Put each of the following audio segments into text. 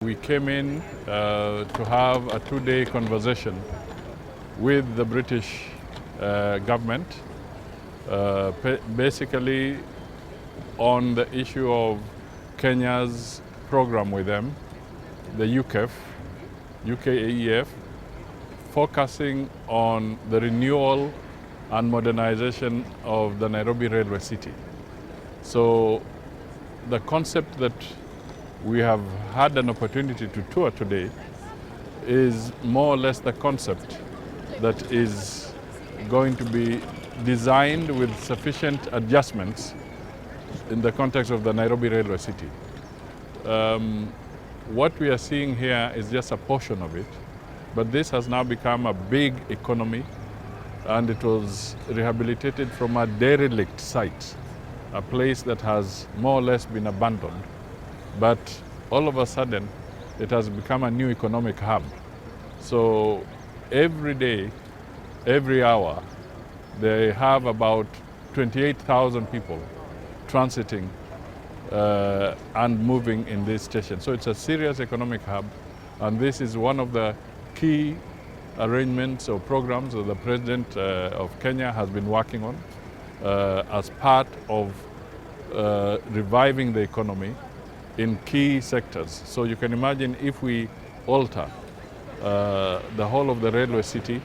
we came in to have a two-day conversation with the British government, basically on the issue of Kenya's program with them, the UKAEF, focusing on the renewal and modernization of the Nairobi Railway City. So the concept that we have had an opportunity to tour today is more or less the concept that is going to be designed with sufficient adjustments in the context of the Nairobi Railway City. What we are seeing here is just a portion of it, but this has now become a big economy, and it was rehabilitated from a derelict site, a place that has more or less been abandoned. But all of a sudden, it has become a new economic hub. So every day, every hour, they have about 28,000 people transiting and moving in this station. So it's a serious economic hub, and this is one of the key arrangements or programs that the President of Kenya has been working on as part of reviving the economy in key sectors. So you can imagine if we alter the whole of the railway city,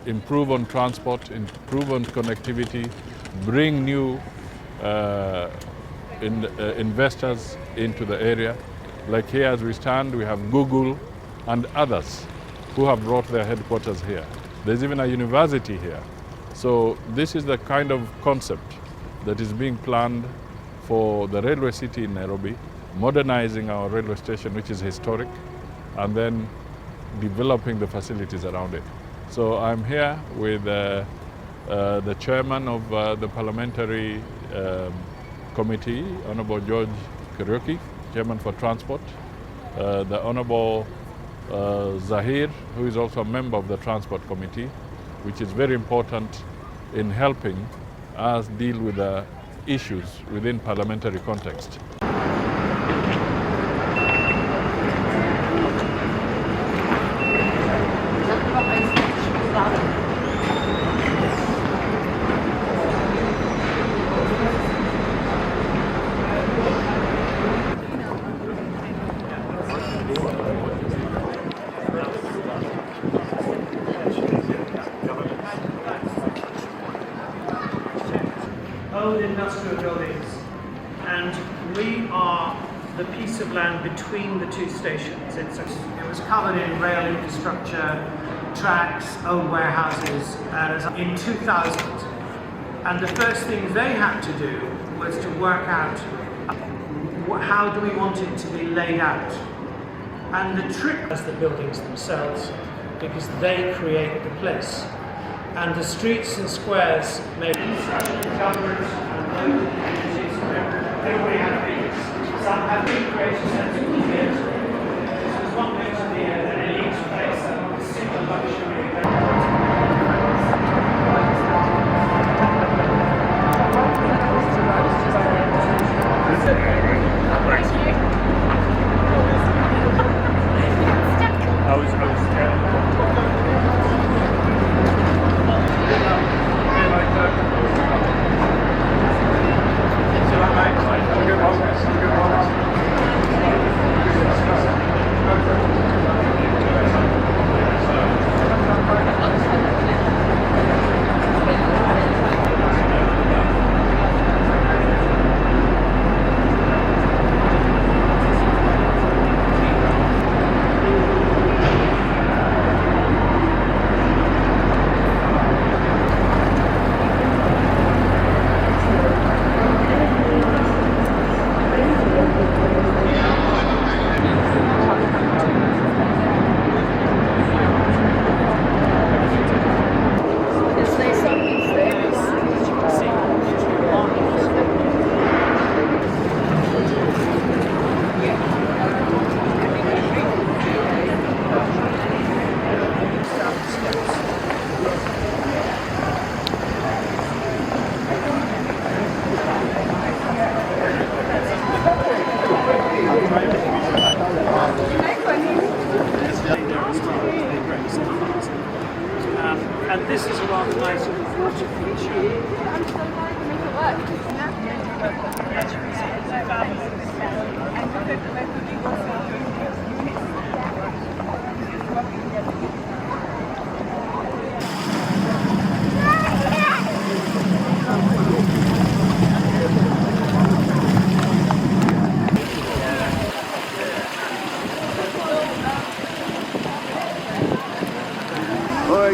improve on transport, improve on connectivity, bring new investors into the area. Like here as we stand, we have Google and others who have brought their headquarters here. There's even a university here. So this is the kind of concept that is being planned for the railway city in Nairobi, modernizing our railway station, which is historic, and then developing the facilities around it. So I'm here with the chairman of the parliamentary committee, Honorable George Kariuki, chairman for transport, the Honorable Zahir, who is also a member of the transport committee, which is very important in helping us deal with the issues within parliamentary context. Old industrial buildings, and we are the piece of land between the two stations. It was covered in rail infrastructure, tracks, old warehouses in 2000. And the first thing they had to do was to work out how do we want it to be laid out. And the trick was the buildings themselves, because they create the place. And the streets and squares made government and local communities, everybody had things. Some had recreation centres with it. This was not going to be an elite place, and a single luxury.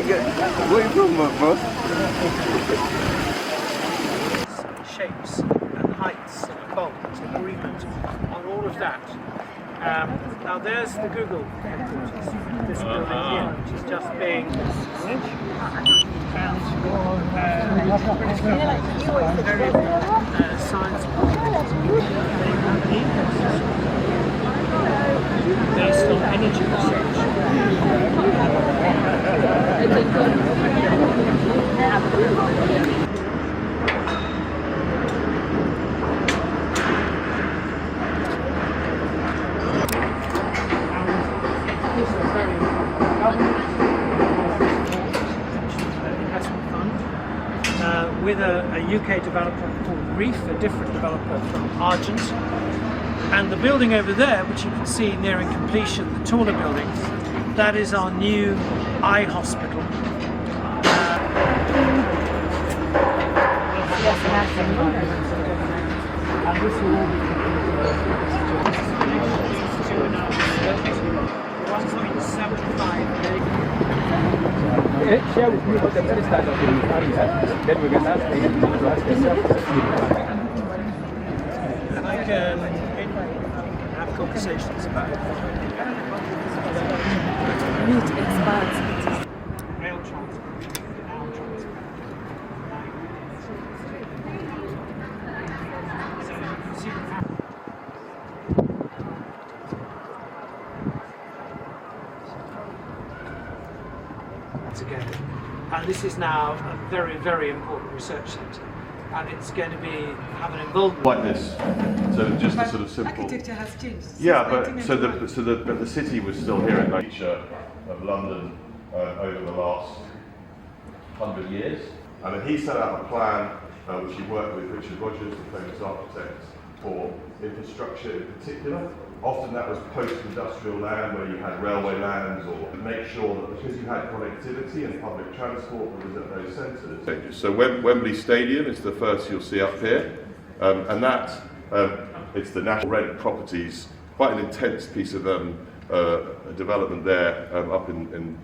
Where you from, boss? Shapes and heights and bulbs, agreement on all of that. Now there's the Google headquarters, this building here, which is just being science based on energy with a UK developer called Reef, a different developer from Argent. And the building over there, which you can see nearing completion, the taller buildings, that is our new eye hospital. And this will all be 1.75 million. Share with me what the minister of the area, then we can ask him to ask himself. And I can have conversations about it. Meet experts. Rail transport, rail transport. So you can see again. And this is now a very, very important research centre. And it's going to have an involvement like this. So just a sort of simple. Architecture has changed. Yeah, but the city was still here in the feature of London over the last 100 years. And then he set out a plan which he worked with Richard Rogers, the famous architect, for infrastructure in particular. Often that was post-industrial land where you had railway lands, or make sure that because you had connectivity and public transport that was at those centres. So Wembley Stadium is the first you'll see up here, and that it's the National Rent Properties, quite an intense piece of development there up in